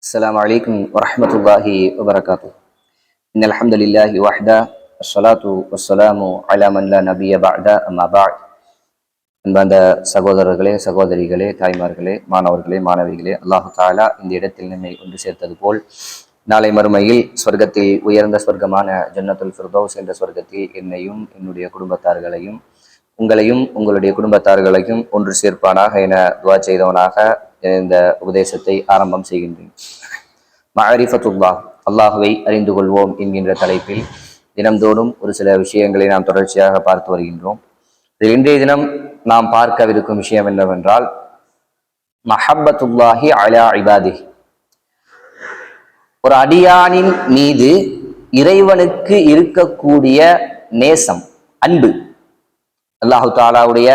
السلام عليكم ورحمة الله وبركاته. إن الحمد لله وحده الصلاة والسلام على من لا نبي بعد أما بعد. அன்பார்ந்த சகோதரர்களே, சகோதரிகளே, தாய்மார்களே, மாணவர்களே, மாணவிகளே, அல்லாஹு தாலா இந்த இடத்தில் நம்மை ஒன்று சேர்த்தது போல் நாளை மறுமையில் சொர்க்கத்தில் உயர்ந்த சொர்க்கமான ஜன்னத்துல் ஃபிர்தௌஸ் என்ற சொர்க்கத்தில் என்னையும் என்னுடைய குடும்பத்தார்களையும் உங்களையும் உங்களுடைய குடும்பத்தார்களையும் ஒன்று சேர்ப்பானாக என துவா செய்தவனாக இந்த உபதேசத்தை ஆரம்பம் செய்கின்றேன். மஅரிஃபத்துல்லாஹ், அல்லாஹுவை அறிந்து கொள்வோம் என்கின்ற தலைப்பில் தினம்தோறும் ஒரு சில விஷயங்களை நாம் தொடர்ச்சியாக பார்த்து வருகின்றோம். இன்றைய தினம் நாம் பார்க்கவிருக்கும் விஷயம் என்னவென்றால் மஹப்பத்துல்லாஹி அலா இபாதிஹி, ஒரு அடியானின் மீது இறைவனுக்கு இருக்கக்கூடிய நேசம், அன்பு. அல்லாஹு தாலாவுடைய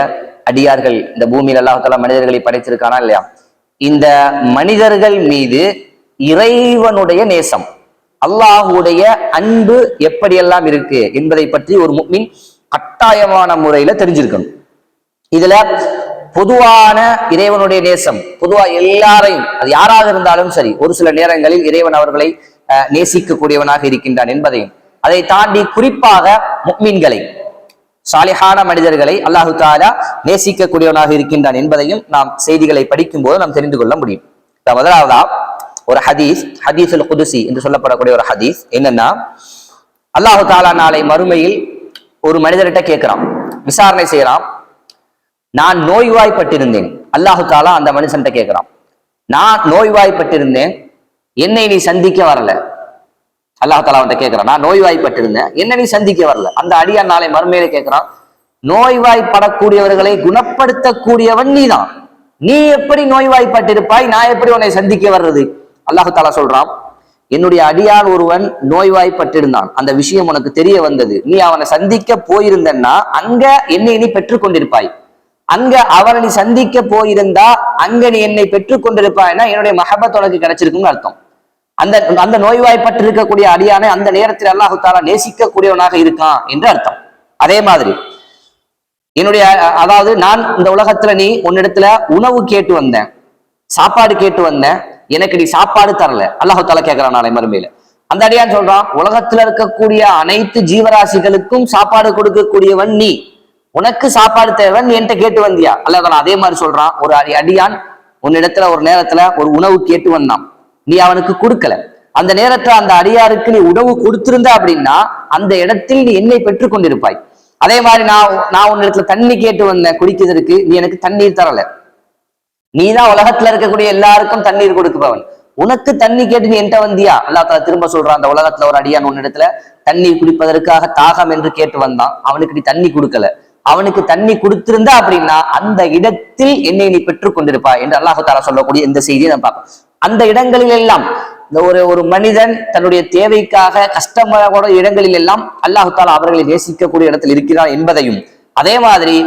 அடியார்கள், இந்த பூமியில் அல்லாஹு தாலா மனிதர்களை படைத்திருக்கானா இல்லையா, இந்த மனிதர்கள் மீது இறைவனுடைய நேசம், அல்லாஹுடைய அன்பு எப்படியெல்லாம் இருக்கு என்பதை பற்றி ஒரு முஃமின் கட்டாயமான முறையில தெரிஞ்சிருக்கணும். இதுல பொதுவான இறைவனுடைய நேசம், பொதுவா எல்லாரையும், அது யாராக இருந்தாலும் சரி, ஒரு சில நேரங்களில் இறைவன் அவர்களை நேசிக்கக்கூடியவனாக இருக்கின்றான் என்பதையும், அதை தாண்டி குறிப்பாக முஃமின்களை, சாலிஹான மனிதர்களை அல்லாஹு தாலா நேசிக்கக்கூடியவனாக இருக்கின்றான் என்பதையும் நாம் செய்திகளை படிக்கும் போது நாம் தெரிந்து கொள்ள முடியும். முதலாவதா ஒரு ஹதீஸுல் குதுசி என்று சொல்லப்படக்கூடிய ஒரு ஹதீஸ் என்னன்னா, அல்லாஹு தாலா நாளை மறுமையில் ஒரு மனிதர்கிட்ட கேட்கிறான், விசாரணை செய்யறான். நான் நோய்வாய்ப்பட்டிருந்தேன். அல்லாஹு தாலா அந்த மனுஷன்கிட்ட கேட்கிறான், நான் நோய்வாய்ப்பட்டிருந்தேன், என்னை நீ சந்திக்க வரல. அல்லாஹ் தாலா அவன்கிட்ட கேட்கிறான், நான் நோய்வாய்ப்பட்டிருந்தேன், என்ன நீ சந்திக்க வரல. அந்த அடியான் நாளை மறுமையில கேட்கிறான், நோய்வாய்ப்படக்கூடியவர்களை குணப்படுத்தக்கூடியவன் நீதான், நீ எப்படி நோய்வாய்ப்பட்டிருப்பாய், நான் எப்படி உன்னை சந்திக்க வர்றது? அல்லாஹு தாலா சொல்றான், என்னுடைய அடியான் ஒருவன் நோய்வாய்ப்பட்டிருந்தான், அந்த விஷயம் உனக்கு தெரிய வந்தது, நீ அவனை சந்திக்க போயிருந்தன்னா அங்க என்னை நீ பெற்றுக் கொண்டிருப்பாய். அங்க அவனை நீ சந்திக்க போயிருந்தா அங்க நீ என்னை பெற்றுக் கொண்டிருப்பாய்னா என்னுடைய மஹபத் உனக்கு கிடைச்சிருக்குன்னு அர்த்தம். அந்த அந்த நோய்வாய்ப்பட்டிருக்கக்கூடிய அடியானை அந்த நேரத்தில் அல்லாஹு தாலா நேசிக்கக்கூடியவனாக இருக்கான் என்று அர்த்தம். அதே மாதிரி என்னுடைய, அதாவது நான் இந்த உலகத்துல நீ உன்னிடத்துல உணவு கேட்டு வந்தேன், சாப்பாடு கேட்டு வந்தேன், எனக்கு நீ சாப்பாடு தரல. அல்லாஹு தாலா கேட்கிறான் நாளை மறுமையில. அந்த அடியான் சொல்றான், உலகத்துல இருக்கக்கூடிய அனைத்து ஜீவராசிகளுக்கும் சாப்பாடு கொடுக்கக்கூடியவன் நீ, உனக்கு சாப்பாடு தேவன், நீ என்கிட்ட கேட்டு வந்தியா? அல்லாஹ் தாலா அதே மாதிரி சொல்றான், ஒரு அடியான் உன்னிடத்துல ஒரு நேரத்துல ஒரு உணவு கேட்டு வந்தான், நீ அவனுக்கு கொடுக்கல. அந்த நேரத்துல அந்த அடியாருக்கு நீ உணவு கொடுத்திருந்த அப்படின்னா அந்த இடத்தில் நீ என்னை பெற்றுக் கொண்டிருப்பாய். அதே மாதிரி நான் உன் இடத்துல தண்ணி கேட்டு வந்தேன் குடிக்கிறதுக்கு, நீ எனக்கு தண்ணீர் தரல. நீதான் உலகத்துல இருக்கக்கூடிய எல்லாருக்கும் தண்ணீர் கொடுப்பவன், உனக்கு தண்ணி கேட்டு நீ என்கிட்ட வந்தியா? அல்லாஹ் தாலா திரும்ப சொல்றான், அந்த உலகத்துல ஒரு அடியான் உன்னிடத்துல தண்ணீர் குடிப்பதற்காக தாகம் என்று கேட்டு வந்தான், அவனுக்கு நீ தண்ணி கொடுக்கல. அவனுக்கு தண்ணி கொடுத்திருந்தா அப்படின்னா அந்த இடத்தில் என்னை நீ பெற்றுக் கொண்டிருப்பாய் என்று அல்லாஹு தாலா சொல்லக்கூடிய இந்த செய்தியை நான் பார்ப்போம். அந்த இடங்களில் எல்லாம் இந்த ஒரு மனிதன் தன்னுடைய தேவைக்காக கஷ்டமான இடங்களில் எல்லாம் அல்லாஹு தாலா அவர்களை நேசிக்கக்கூடிய இடத்தில் இருக்கிறான் என்பதையும், அதே மாதிரி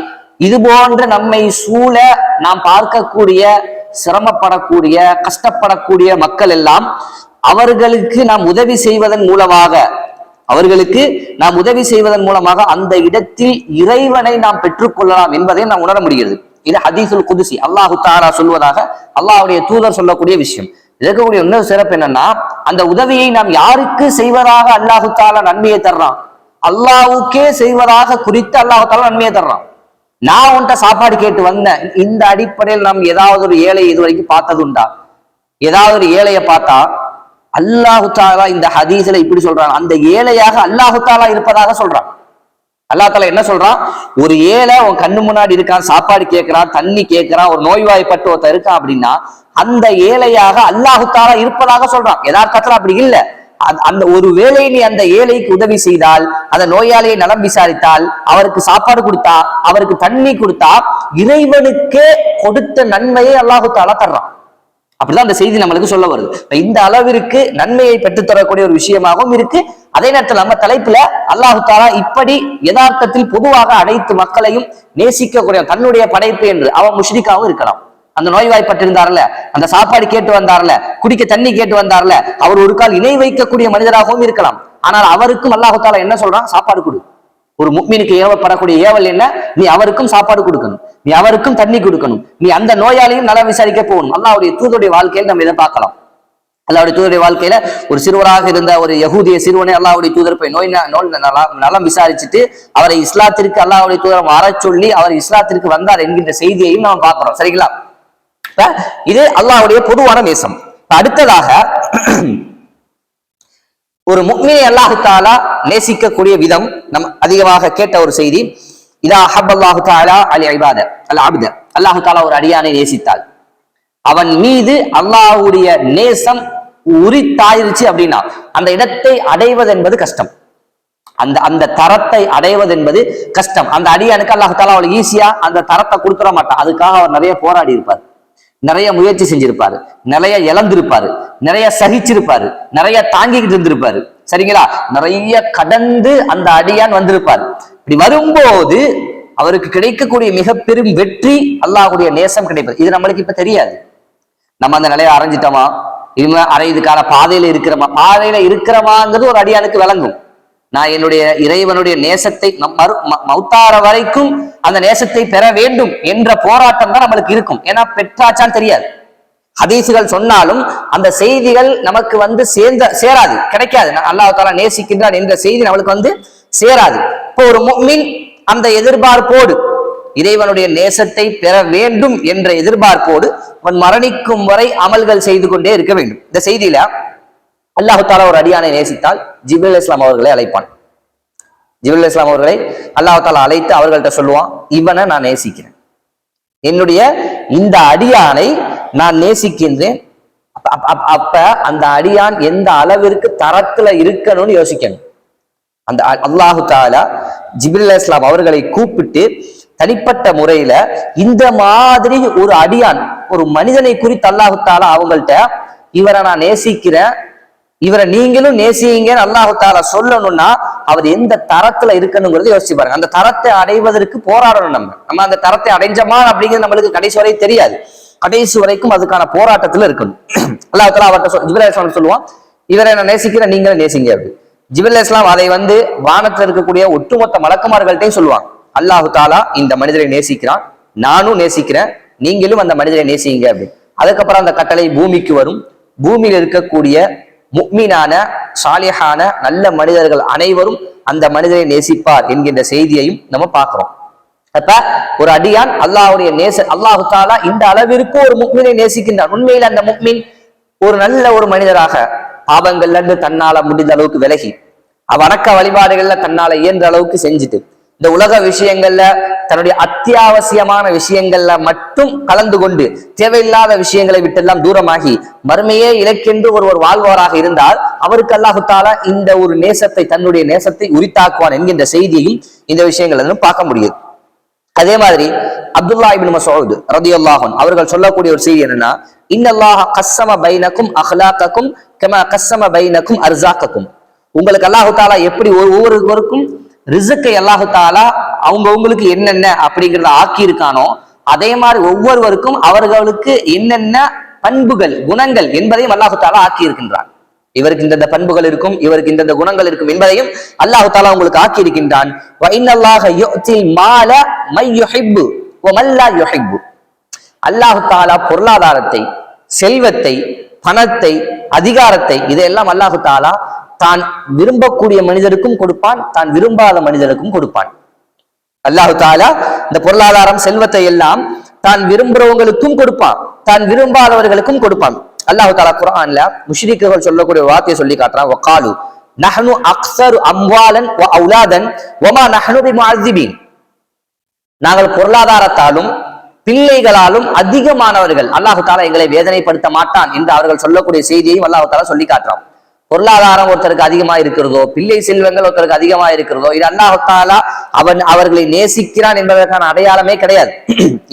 இது போன்ற நம்மை சூழ நாம் பார்க்கக்கூடிய சிரமப்படக்கூடிய கஷ்டப்படக்கூடிய மக்கள் எல்லாம் அவர்களுக்கு நாம் உதவி செய்வதன் மூலமாக அந்த இடத்தில் இறைவனை நாம் பெற்றுக்கொள்ளலாம் என்பதை நாம் உணர முடிகிறது. இது ஹதீஸுல் குதுசி, அல்லாஹு தாலா சொல்வதாக அல்லாஹ்வுடைய தூதர் சொல்லக்கூடிய விஷயம். இருக்கக்கூடிய இன்னொரு சிறப்பு என்னன்னா, அந்த உதவியை நாம் யாருக்கு செய்வதாக அல்லாஹு தாலா நன்மையை தர்றான், அல்லாஹ்வுக்கே செய்வதாக குறித்து அல்லாஹு தாலா நன்மையை தர்றான். நான் உன்கிட்ட சாப்பாடு கேட்டு வந்தேன், இந்த அடிப்படையில் நாம் ஏதாவது ஒரு ஏழை இதுவரைக்கும் பார்த்தது உண்டா? ஏதாவது ஒரு ஏழையை பார்த்தா அல்லாஹு தாலா இந்த ஹதீஸ்ல இப்படி சொல்றான், அந்த ஏழையாக அல்லாஹு தாலா இருப்பதாக சொல்றான். அல்லாஹ் தாலா என்ன சொல்றான், ஒரு ஏழை உன் கண்ணு முன்னாடி இருக்கான், சாப்பாடு கேட்கிறான், தண்ணி கேட்கிறான், ஒரு நோய்வாய்ப்பட்டு ஒருத்தர் இருக்கான் அப்படின்னா அந்த ஏழையாக அல்லாஹு தாலா இருப்பதாக சொல்றான். யதார்த்தத்துல அப்படி இல்ல. அந்த ஒரு வேளை நீ அந்த ஏழைக்கு உதவி செய்தால், அந்த நோயாளியை நலம் விசாரித்தால், அவருக்கு சாப்பாடு கொடுத்தா, அவருக்கு தண்ணி கொடுத்தா, இறைவனுக்கே கொடுத்த நன்மையை அல்லாஹு தாலா தர்றான். அப்படிதான் அந்த செய்தி நம்மளுக்கு சொல்ல வருது. இந்த அளவிற்கு நன்மையை பெற்றுத்தரக்கூடிய ஒரு விஷயமாகவும் இருக்கு. அதே நேரத்தில் நம்ம தலைப்புல அல்லாஹு தாலா இப்படி யதார்த்தத்தில் பொதுவாக அனைத்து மக்களையும் நேசிக்கக்கூடிய தன்னுடைய படைப்பு என்று, அவன் முஷ்ரிக்காவும் இருக்கலாம். அந்த நோய்வாய்ப்பட்டிருந்தார்ல, அந்த சாப்பாடு கேட்டு வந்தார்ல, குடிக்க தண்ணி கேட்டு வந்தார்ல, அவர் ஒரு கால் இணை வைக்கக்கூடிய மனிதராகவும் இருக்கலாம். ஆனால் அவருக்கும் அல்லாஹு தாலா என்ன சொல்றான், சாப்பாடு கொடு. ஒரு முஃமினுக்கு ஏவப்படக்கூடிய ஏவல் என்ன, நீ அவருக்கும் சாப்பாடு கொடுக்கணும், நீ அவருக்கும் தண்ணி கொடுக்கணும், நீ அந்த நோயாளியும் நலம் விசாரிக்க போகணும். அல்லாஹ்வுடைய தூதருடைய வாழ்க்கையில் நம்ம இதை பார்க்கலாம். அல்லாஹ்வுடைய தூதருடைய வாழ்க்கையில ஒரு சிறுவராக இருந்த ஒரு யகூதிய சிறுவனை அல்லாஹ்வுடைய தூதர் போய் நலம் விசாரிச்சுட்டு அவரை இஸ்லாத்திற்கு அல்லாஹ்வுடைய தூதர் வரச் சொல்லி அவர் இஸ்லாத்திற்கு வந்தார் என்கின்ற செய்தியையும் நாம் பார்க்கிறோம். சரிங்களா? இது அல்லாஹ்வுடைய பொதுவான நேசம். அடுத்ததாக ஒரு முஃமினை அல்லாஹ் தஆலா நேசிக்கக்கூடிய விதம் நம்ம அதிகமாக கேட்ட ஒரு செய்தி, இதா அஹப்பல்லாஹு தஆலா அல் இபாத அல் அப்த, அல்லாஹ் தஆலா ஒரு அடியானை நேசித்தால் அவன் மீது அல்லாஹ்வுடைய நேசம் உரித்தாயிருச்சு அப்படின்னா அந்த இடத்தை அடைவது என்பது கஷ்டம். அந்த தரத்தை அடைவது என்பது கஷ்டம். அந்த அடியானுக்கு அல்லாஹ் தஆலா அவளுக்கு ஈஸியா அந்த தரத்தை கொடுத்துட மாட்டான். அதுக்காக அவர் நிறைய போராடி இருப்பார், நிறைய முயற்சி செஞ்சிருப்பாரு, நிறைய இழந்திருப்பாரு, நிறைய சகிச்சிருப்பாரு, நிறைய தாங்கிக்கிட்டு இருந்திருப்பாரு. சரிங்களா? நிறைய கடந்து அந்த அடியான் வந்திருப்பார். இப்படி வரும்போது அவருக்கு கிடைக்கக்கூடிய மிக பெரும் வெற்றி அல்லாஹ்வுடைய நேசம் கிடைப்பது. இது நம்மளுக்கு இப்ப தெரியாது. நம்ம அந்த நிலையை அடைஞ்சிட்டோமா, இனிமே அடையிறதுக்கான பாதையில இருக்கிறமாங்கிறது ஒரு அடியானுக்கு விளங்கும். நான் என்னுடைய இறைவனுடைய நேசத்தை மௌத்தார வரைக்கும் அந்த நேசத்தை பெற வேண்டும் என்ற போராட்டம் தான் நம்மளுக்கு இருக்கும். ஏன்னா பெற்றாச்சான் தெரியாது. ஹதீசுகள் சொன்னாலும் அந்த செய்திகள் நமக்கு சேராது, கிடைக்காது. அல்லாஹ் தஆலா நேசிக்கின்றான் என்ற செய்தி நம்மளுக்கு சேராது. இப்போ ஒரு முஃமின் அந்த எதிர்பார்ப்போடு இறைவனுடைய நேசத்தை பெற வேண்டும் என்ற எதிர்பார்ப்போடு அவன் மரணிக்கும் வரை அமல்கள் செய்து கொண்டே இருக்க வேண்டும். இந்த செய்தியில அல்லாஹ் தஆலா ஒரு அடியானை நேசித்தால் ஜிப்ரீல் அலைஹிஸ்ஸலாம் அவர்களை அழைப்பான். ஜிப்ரீல் அலைஹிஸ்ஸலாம் அவர்களை அல்லாஹ் தஆலா அழைத்து அவர்கள்ட்ட சொல்லுவான், இவனை நான் நேசிக்கிறேன், என்னுடைய இந்த அடியானை நான் நேசிக்கின்றேன். அப்ப அந்த அடியான் எந்த அளவிற்கு தரத்துல இருக்கணும்னு யோசிக்கணும். அந்த அல்லாஹ் தஆலா ஜிப்ரீல் அலைஹிஸ்ஸலாம் அவர்களை கூப்பிட்டு தனிப்பட்ட முறையில இந்த மாதிரி ஒரு அடியான் ஒரு மனிதனை குறித்து அல்லாஹ் தஆலா அவங்கள்ட்ட இவரை நான் நேசிக்கிறேன், இவரை நீங்களும் நேசிங்கன்னு அல்லாஹ் தஆலா சொல்லணும்னா அவர் எந்த தரத்துல இருக்கணுங்கிறது யோசிச்சு பாருங்க. அந்த தரத்தை அடைவதற்கு போராடணும். நம்ம அந்த தரத்தை அடைஞ்சமா அப்படிங்கிறது நம்மளுக்கு கடைசி வரை தெரியாது. கடைசி வரைக்கும் அதுக்கான போராட்டத்துல இருக்கணும். அல்லாஹ் தஆலா அவர்கிட்ட ஜிப்ரீல் அலைஹிஸ்ஸலாம் சொல்லுவான், இவரை நான் நேசிக்கிறேன், நீங்களும் நேசிங்க அப்படி. ஜிப்ரீல் அலைஹிஸ்ஸலாம் அதை வானத்துல இருக்கக்கூடிய ஒட்டுமொத்த மலக்குமார்கள்ட்டையும் சொல்லுவாங்க, அல்லாஹ் தஆலா இந்த மனிதரை நேசிக்கிறான், நானும் நேசிக்கிறேன், நீங்களும் அந்த மனிதரை நேசிங்க அப்படி. அதுக்கப்புறம் அந்த கட்டளை பூமிக்கு வரும். பூமியில் இருக்கக்கூடிய முஃமினான சாலிஹான நல்ல மனிதர்கள் அனைவரும் அந்த மனிதரை நேசிப்பார் என்கின்ற செய்தியையும் நம்ம பார்க்கிறோம். அப்ப ஒரு அடியான் அல்லாஹ்வுடைய அல்லாஹ் தஆலா இந்த அளவிற்கு ஒரு முஃமினை நேசிக்கின்றான். உண்மையில் அந்த முஃமின் ஒரு நல்ல ஒரு மனிதராக பாவங்கள்ல இருந்து தன்னால முடிந்த அளவுக்கு விலகி வணக்க வழிபாடுகள்ல தன்னால இயன்ற அளவுக்கு செஞ்சுட்டு இந்த உலக விஷயங்கள்ல தன்னுடைய அத்தியாவசியமான விஷயங்கள்ல மட்டும் கலந்து கொண்டு தேவையில்லாத விஷயங்களை விட்டெல்லாம் தூரமாகி மறுமையே இலக்கென்று ஒருவர் வாழ்வாராக இருந்தால் அவருக்கு அல்லாஹ் தஆலா இந்த ஒரு நேசத்தை தன்னுடைய நேசத்தை உரித்தாக்குவான் என்கின்ற செய்தியையும் இந்த விஷயங்கள் பார்க்க முடியுது. அதே மாதிரி அப்துல்லாஹ் இப்னு மஸ்ஊத் ரலியல்லாஹு அன்ஹு அவர்கள் சொல்லக்கூடிய ஒரு செய்தி என்னன்னா, இன்னல்லாஹ கஸ்ஸம பைனக்கும் அக்லாகக்கும் கமா கஸ்ஸம பைனக்கும் அர்ஸாகக்கும். உங்களுக்கு அல்லாஹ் தஆலா எப்படி ஒவ்வொருவருக்கும் ரிஸ்கை அல்லாஹ் தஆலா அவங்களுக்கு என்னென்ன அப்படிங்கிறத ஆக்கி இருக்கானோ அதே மாதிரி ஒவ்வொருவருக்கும் அவர்களுக்கு என்னென்ன பண்புகள் குணங்கள் என்பதையும் அல்லாஹ் தஆலா ஆக்கி இருக்கின்றான். இவருக்கு இந்த பண்புகள் இருக்கும், இவருக்கு இந்த குணங்கள் இருக்கும் என்பதையும் அல்லாஹ் தஆலா உங்களுக்கு ஆக்கி இருக்கின்றான். வ இன்னல்லாஹ யு'தில் மால மை யுஹிப்பு வ மன் லா யுஹிப்பு. அல்லாஹ் தஆலா பொருளாதாரத்தை, செல்வத்தை, பணத்தை, அதிகாரத்தை இதையெல்லாம் அல்லாஹ் தஆலா தான் விரும்பக்கூடிய மனிதருக்கும் கொடுப்பான், தான் விரும்பாத மனிதருக்கும் கொடுப்பான். அல்லாஹ் தஆலா இந்த பொருளாதாரம் செல்வத்தை எல்லாம் தான் விரும்புறவங்களுக்கும் கொடுப்பான், தான் விரும்பாதவர்களுக்கும் கொடுப்பான். அல்லாஹ் தஆலா குர்ஆன்ல முஷ்ரிக்குகள் சொல்லக்கூடிய வார்த்தையை சொல்லி காட்டுறான், வகாலு நஹ்னு அக்ஸரு அம்வாலன் வ அவுலாதன் வமா நஹ்னு பிமுஅஸிபீன். நாங்கள் பொருளாதாரத்தாலும் பிள்ளைகளாலும் அதிகமானவர்கள், அல்லாஹ் தஆலா எங்களை வேதனைப்படுத்த மாட்டான் என்று அவர்கள் சொல்லக்கூடிய செய்தியையும் அல்லாஹ் தஆலா சொல்லி காட்டுறான். பொருளாதாரம் ஒருத்தருக்கு அதிகமா இருக்கிறதோ, பிள்ளை செல்வங்கள் ஒருத்தருக்கு அதிகமா இருக்கிறதோ, இது அல்லாஹ் தஆலா அவர்களை நேசிக்கிறான் என்பதற்கான அடையாளமே கிடையாது.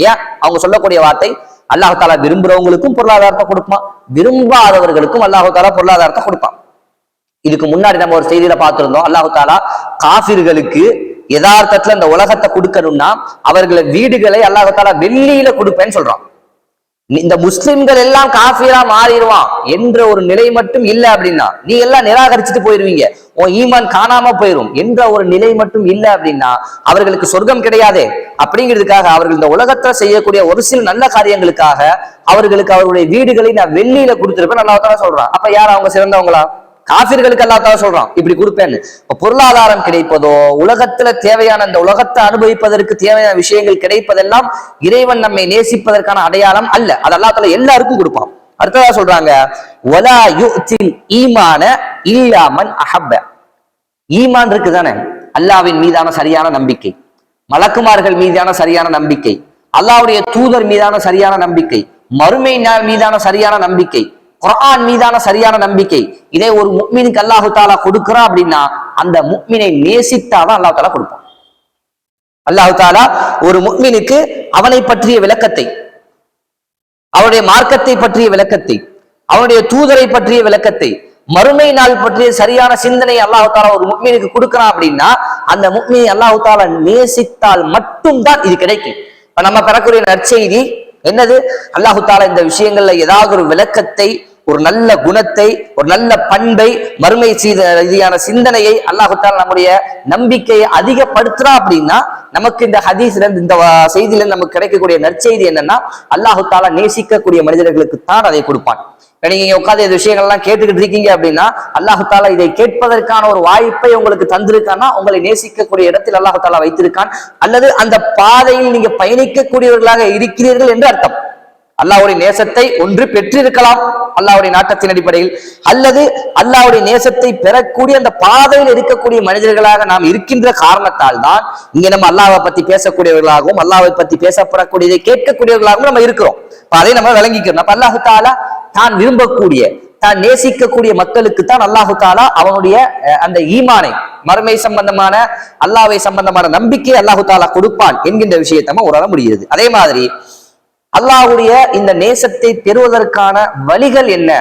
ஏன் அவங்க சொல்லக்கூடிய வார்த்தை, அல்லாஹ் தஆலா விரும்புறவங்களுக்கும் பொருளாதாரத்தை கொடுப்பான், விரும்பாதவர்களுக்கும் அல்லாஹ் தஆலா பொருளாதாரத்தை கொடுப்பான். இதுக்கு முன்னாடி நம்ம ஒரு செய்தியில பார்த்திருந்தோம், அல்லாஹ் தஆலா காஃபிர்களுக்கு யதார்த்தத்துல இந்த உலகத்தை கொடுக்கணும்னா அவர்களை வீடுகளை அல்லாஹ் தஆலா வெள்ளியில கொடுப்பேன்னு சொல்றான். இந்த முஸ்லிம்கள் எல்லாம் காஃபிரா மாறிடுவான் என்ற ஒரு நிலை மட்டும் இல்ல அப்படின்னா, நீ எல்லாம் நிராகரிச்சுட்டு போயிருவீங்க, உன் ஈமான் காணாம போயிரும் என்ற ஒரு நிலை மட்டும் இல்ல அப்படின்னா அவர்களுக்கு சொர்க்கம் கிடையாது. அப்படிங்கிறதுக்காக அவர்கள் இந்த உலகத்துல செய்யக்கூடிய ஒரு சில நல்ல காரியங்களுக்காக அவர்களுக்கு அவருடைய வீடுகளை நான் வெள்ளியில கொடுத்திருப்பேன் அல்லாஹ் தஆலா சொல்றான். அப்ப யார் அவங்க சிறந்தவங்களா? காஃபிர்களுக்கு அல்லாஹ் தஆலா சொல்றான் இப்படி கொடுப்பேன்னு. பொருளாதாரம் கிடைப்பதோ, உலகத்துல தேவையான இந்த உலகத்தை அனுபவிப்பதற்கு தேவையான விஷயங்கள் கிடைப்பதெல்லாம் இறைவன் நம்மை நேசிப்பதற்கான அடையாளம் அல்ல. அது அல்லாஹ் தஆலா எல்லாருக்கும் கொடுப்பான். அடுத்ததா சொல்றாங்க, வலா யுத்தில் ஈமான இல்லா மன் அஹப்ப. ஈமான் இருக்குதானே, அல்லாஹ்வின் மீதான சரியான நம்பிக்கை, மலக்குமார்கள் மீதான சரியான நம்பிக்கை, அல்லாஹ்வுடைய தூதர் மீதான சரியான நம்பிக்கை, மறுமை நாள் மீதான சரியான நம்பிக்கை, குர்ஆன் மீதான சரியான நம்பிக்கை, இதை ஒரு முஃமினுக்கு அல்லாஹ் தஆலா கொடுக்கிறான் அப்படின்னா அந்த முஃமினை நேசித்தாதான் அல்லாஹ் தஆலா கொடுப்பான். அல்லாஹ் தஆலா ஒரு முஃமினுக்கு அவனை பற்றிய விளக்கத்தை, அவருடைய மார்க்கத்தை பற்றிய விளக்கத்தை, அவனுடைய தூதரை பற்றிய விளக்கத்தை, மறுமை நாள் பற்றிய சரியான சிந்தனை அல்லாஹ் தஆலா ஒரு முஃமினுக்கு கொடுக்கிறான் அப்படின்னா அந்த முஃமினை அல்லாஹ் தஆலா நேசித்தால் மட்டும்தான் இது கிடைக்கும். இப்ப நம்ம பெறக்கூடிய நற்செய்தி என்னது? அல்லாஹ் தஆலா இந்த விஷயங்கள்ல ஏதாவது ஒரு விளக்கத்தை, ஒரு நல்ல குணத்தை, ஒரு நல்ல பண்பை, மறுமை ரீதியான சிந்தனையை அல்லாஹ் தஆலா நம்முடைய நம்பிக்கையை அதிகப்படுத்துறா அப்படின்னா நமக்கு இந்த ஹதீஸ்ல இருந்து, இந்த செய்தியில இருந்து நமக்கு கிடைக்கக்கூடிய நற்செய்தி என்னன்னா, அல்லாஹ் தஆலா நேசிக்கக்கூடிய மனிதர்களுக்கு தான் அதை கொடுப்பான். நீங்க உட்காந்து இந்த விஷயங்கள்லாம் கேட்டுக்கிட்டு இருக்கீங்க அப்படின்னா அல்லாஹ் தஆலா இதை கேட்பதற்கான ஒரு வாய்ப்பை உங்களுக்கு தந்திருக்கான்னா உங்களை நேசிக்கக்கூடிய இடத்தில் அல்லாஹ் தஆலா வைத்திருக்கான், அல்லது அந்த பாதையில் நீங்க பயணிக்கக்கூடியவர்களாக இருக்கிறீர்கள் என்று அர்த்தம். அல்லாஹ்வுடைய நேசத்தை ஒன்று பெற்றிருக்கலாம் அல்லாஹ்வுடைய நாட்டத்தின் அடிப்படையில், அல்லது அல்லாஹ்வுடைய நேசத்தை பெறக்கூடிய அந்த பாதையில் இருக்கக்கூடிய மனிதர்களாக நாம் இருக்கின்ற காரணத்தால் தான் இங்க நம்ம அல்லாஹ்வை பத்தி பேசக்கூடியவர்களாகவும் அல்லாஹ்வை பத்தி பேசப்படக்கூடியதை கேட்கக்கூடியவர்களாகவும் நம்ம இருக்கிறோம். அதை நம்ம விளங்கிக்கிறோம். அப்ப அல்லாஹ் தஆலா தான் விரும்பக்கூடிய, தான் நேசிக்கக்கூடிய மக்களுக்கு தான் அல்லாஹ் தஆலா அவனுடைய அந்த ஈமானை, மறுமை சம்பந்தமான அல்லாஹ்வை சம்பந்தமான நம்பிக்கை அல்லாஹ் தஆலா கொடுப்பான் என்கின்ற விஷயத்தை நம்ம உணர முடிகிறது. அதே மாதிரி அல்லாஹ்வுடைய இந்த நேசத்தை பெறுவதற்கான வழிகள் என்ன,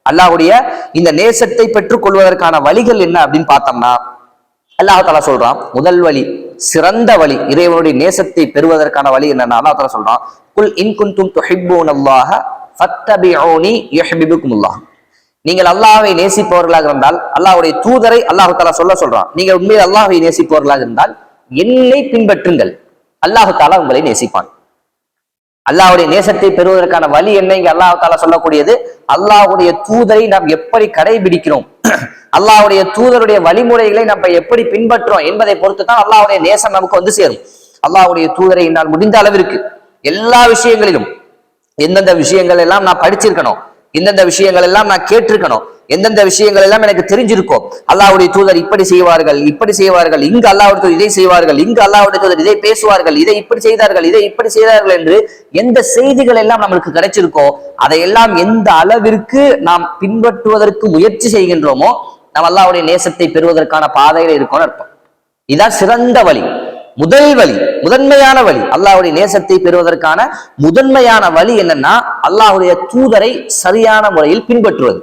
அல்லாஹ்வுடைய இந்த நேசத்தை பெற்றுக் கொள்வதற்கான வழிகள் என்ன அப்படின்னு பார்த்தோம்னா அல்லாஹ் தஆலா சொல்றான், முதல் வழி, சிறந்த வழி, இறைவனுடைய நேசத்தை பெறுவதற்கான வழி என்னன்னா அல்லாஹ் தஆலா சொல்றான், குல் இன் குன்தும் துஹிப்பூனல்லாஹ ஃபத்தபிஊனி யுஹிப்புக்குமுல்லாஹ். நீங்கள் அல்லாஹ்வை நேசிப்பவர்களாக இருந்தால், அல்லாஹ்வுடைய தூதரை அல்லாஹ் தஆலா சொல்றான், நீங்கள் உண்மையில் அல்லாஹ்வை நேசிப்பவர்களாக இருந்தால் என்னை பின்பற்றுங்கள், அல்லாஹ் தஆலா உங்களை நேசிப்பான். அல்லாஹ்வுடைய நேசத்தை பெறுவதற்கான வழி என்ன இங்க அல்லாஹ் தஆலா சொல்லக்கூடியது, அல்லாஹ்வுடைய தூதரை நாம் எப்படி கடைபிடிக்கிறோம், அல்லாஹ்வுடைய தூதருடைய வழிமுறைகளை நம்ம எப்படி பின்பற்றோம் என்பதை பொறுத்து தான் அல்லாஹ்வுடைய நேசம் நமக்கு வந்து சேரும். அல்லாஹ்வுடைய தூதரை என்னால் முடிந்த அளவிற்கு எல்லா விஷயங்களிலும், எந்தெந்த விஷயங்கள் எல்லாம் நான் படிச்சிருக்கணும், எந்தெந்த விஷயங்கள் எல்லாம் நான் கேட்டிருக்கணும், எந்தெந்த விஷயங்கள் எல்லாம் எனக்கு தெரிஞ்சிருக்கும், அல்லாஹ்வுடைய தூதர் இப்படி செய்வார்கள், இப்படி செய்வார்கள், இங்கு அல்லாஹ்வுடைய தூதர் இதை செய்வார்கள், இங்கு அல்லாஹ்வுடைய தூதர் இதை பேசுவார்கள், இதை இப்படி செய்தார்கள், இதை இப்படி செய்தார்கள் என்று எந்த செய்திகள் எல்லாம் நமக்கு கிடைச்சிருக்கோ அதையெல்லாம் எந்த அளவிற்கு நாம் பின்பற்றுவதற்கு முயற்சி செய்கின்றோமோ நாம் அல்லாஹ்வுடைய நேசத்தை பெறுவதற்கான பாதையில இருக்கோம்னு அர்த்தம். இதான் சிறந்த வழி, முதல் வழி, முதன்மையான வழி. அல்லாஹ்வுடைய நேசத்தை பெறுவதற்கான முதன்மையான வழி என்னன்னா அல்லாஹ்வுடைய தூதரை சரியான முறையில் பின்பற்றுவது.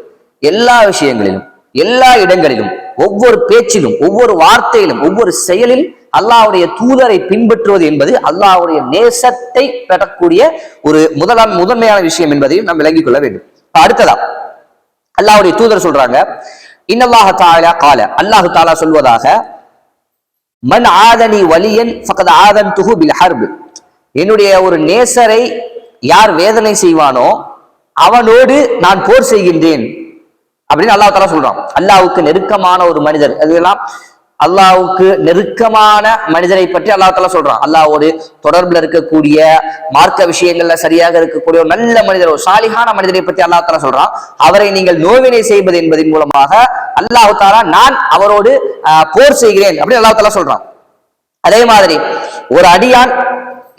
எல்லா விஷயங்களிலும், எல்லா இடங்களிலும், ஒவ்வொரு பேச்சிலும், ஒவ்வொரு வார்த்தையிலும், ஒவ்வொரு செயலில் அல்லாஹ்வுடைய தூதரை பின்பற்றுவது என்பது அல்லாஹ்வுடைய நேசத்தை பெறக்கூடிய ஒரு முதன்மையான விஷயம் என்பதையும் நாம் விளங்கிக் கொள்ள வேண்டும். அடுத்ததா அல்லாஹ்வுடைய தூதர் சொல்றாங்க, இன்னல்லாஹ தஆலா கால, அல்லாஹ் தஆலா சொல்வதாக, மன் ஆதனி வலியன் ஃபகத் ஆதன்துஹு பில் ஹர்ப். என்னுடைய ஒரு நேசரை யார் வேதனை செய்வானோ அவனோடு நான் போர் செய்கின்றேன் அப்படின்னு அல்லாஹ் தஆலா சொல்றான். அல்லாஹ்வுக்கு நெருக்கமான ஒரு மனிதர், அதெல்லாம் அல்லாஹ்வுக்கு நெருக்கமான மனிதரை பற்றி அல்லாஹ் தஆலா சொல்றான். அல்லாஹ்வோடு தொடர்புல இருக்கக்கூடிய, மார்க்க விஷயங்கள்ல சரியாக இருக்கக்கூடிய ஒரு நல்ல மனிதர், ஒரு சாலிஹான மனிதரை பற்றி அல்லாஹ் தஆலா சொல்றான். அவரை நீங்கள் நோவினை செய்வது என்பதன் மூலமாக அல்லாஹ் தஆலா நான் அவரோடு போர் செய்கிறேன் அப்படின்னு அல்லாஹ் தஆலா சொல்றான். அதே மாதிரி ஒரு அடியான்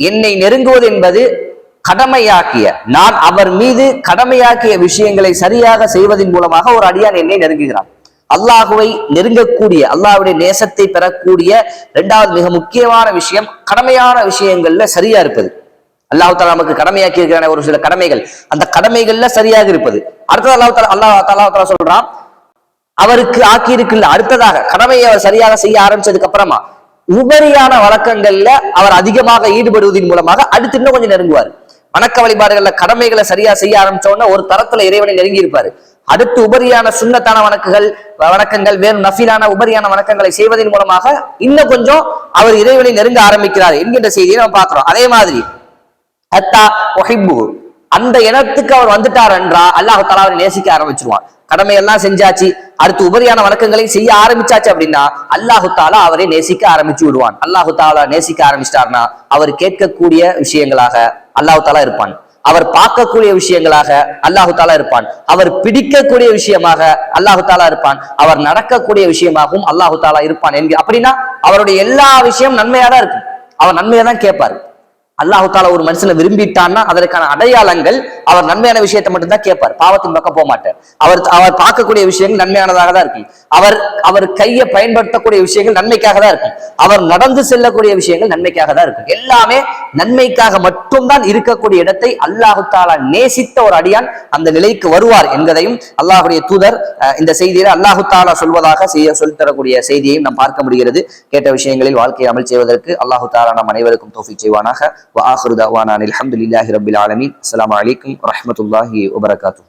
என்னை நெருங்குவது என்பது கடமையாக்கிய, நான் அவர் மீது கடமையாக்கிய விஷயங்களை சரியாக செய்வதன் மூலமாக ஒரு அடியான் என்னை நெருங்குகிறான். அல்லாஹுவை நெருங்கக்கூடிய, அல்லாஹ்வுடைய நேசத்தை பெறக்கூடிய இரண்டாவது மிக முக்கியமான விஷயம் கடமையான விஷயங்கள்ல சரியா இருப்பது. அல்லாஹ் தஆலா நமக்கு கடமையாக்கி இருக்கிற ஒரு சில கடமைகள், அந்த கடமைகள்ல சரியாக இருப்பது. அடுத்தது அல்லாஹ் தஆலா சொல்றான், அவருக்கு ஆக்கி இருக்குல்ல, அடுத்ததாக கடமையை அவர் சரியாக செய்ய ஆரம்பிச்சதுக்கு அப்புறமா உபரியான வழக்கங்கள்ல அவர் அதிகமாக ஈடுபடுவதன் மூலமாக அடுத்து இன்னும் கொஞ்சம் நெருங்குவார். வணக்க வழிபாடுகள்ல கடமைகளை சரியா செய்ய ஆரம்பிச்சோன்னா ஒரு தரத்துல இறைவனை நெருங்கி இருப்பாரு. அடுத்து உபரியான சுன்னத்தான வணக்கங்கள் வேறு நஃபிலான உபரியான வணக்கங்களை செய்வதன் மூலமாக இன்னும் கொஞ்சம் அவர் இறைவனை நெருங்க ஆரம்பிக்கிறார் என்கின்ற செய்தியை நம்ம பார்க்கிறோம். அதே மாதிரி அத்தா ஒஹிப்பு, அந்த இனத்துக்கு அவர் வந்துட்டார் என்றா அல்லாஹ் தஆலா அவரை நேசிக்க ஆரம்பிச்சிருவான். கடமை எல்லாம் செஞ்சாச்சு, அடுத்து உபரியான வணக்கங்களை செய்ய ஆரம்பிச்சாச்சு அப்படின்னா அல்லாஹு தஆலா அவரை நேசிக்க ஆரம்பிச்சு விடுவான். அல்லாஹு தஆலா நேசிக்க ஆரம்பிச்சிட்டார்னா அவர் கேட்கக்கூடிய விஷயங்களாக அல்லாஹு தஆலா இருப்பான், அவர் பார்க்கக்கூடிய விஷயங்களாக அல்லாஹு தஆலா இருப்பான், அவர் பிடிக்கக்கூடிய விஷயமாக அல்லாஹு தஆலா இருப்பான், அவர் நடக்கக்கூடிய விஷயமாகவும் அல்லாஹு தஆலா இருப்பான் அப்படின்னா அவருடைய எல்லா விஷயம் நன்மையா தான் இருக்கும். அவர் நன்மையை தான் கேட்பார். அல்லாஹு தஆலா ஒரு மனுஷனை விரும்பிட்டான்னா அதற்கான அடையாளங்கள் அவர் நன்மையான விஷயத்தை மட்டும்தான் கேட்பார், பாவத்தின் பக்கம் போக மாட்டார். அவர் பார்க்கக்கூடிய விஷயங்கள் நன்மையானதாக தான் இருக்கும், அவர் கையை பயன்படுத்தக்கூடிய விஷயங்கள் நன்மைக்காக தான் இருக்கும், அவர் நடந்து செல்லக்கூடிய விஷயங்கள் நன்மைக்காக தான் இருக்கும். எல்லாமே நன்மைக்காக மட்டும்தான் இருக்கக்கூடிய இடத்தை அல்லாஹு தஆலா நேசித்த ஒரு அடியான் அந்த நிலைக்கு வருவார் என்பதையும் அல்லாஹுடைய தூதர் இந்த செய்தியில அல்லாஹு தஆலா சொல்வதாக சொல்லித்தரக்கூடிய செய்தியையும் நாம் பார்க்க முடிகிறது. கேட்ட விஷயங்களில் வாழ்க்கையை அமல் செய்வதற்கு அல்லாஹு தஆலா நம் அனைவருக்கும் தௌஃபீக் செய்வானாக. وآخر دعوانا الحمد لله رب العالمين. السلام عليكم ورحمة الله وبركاته.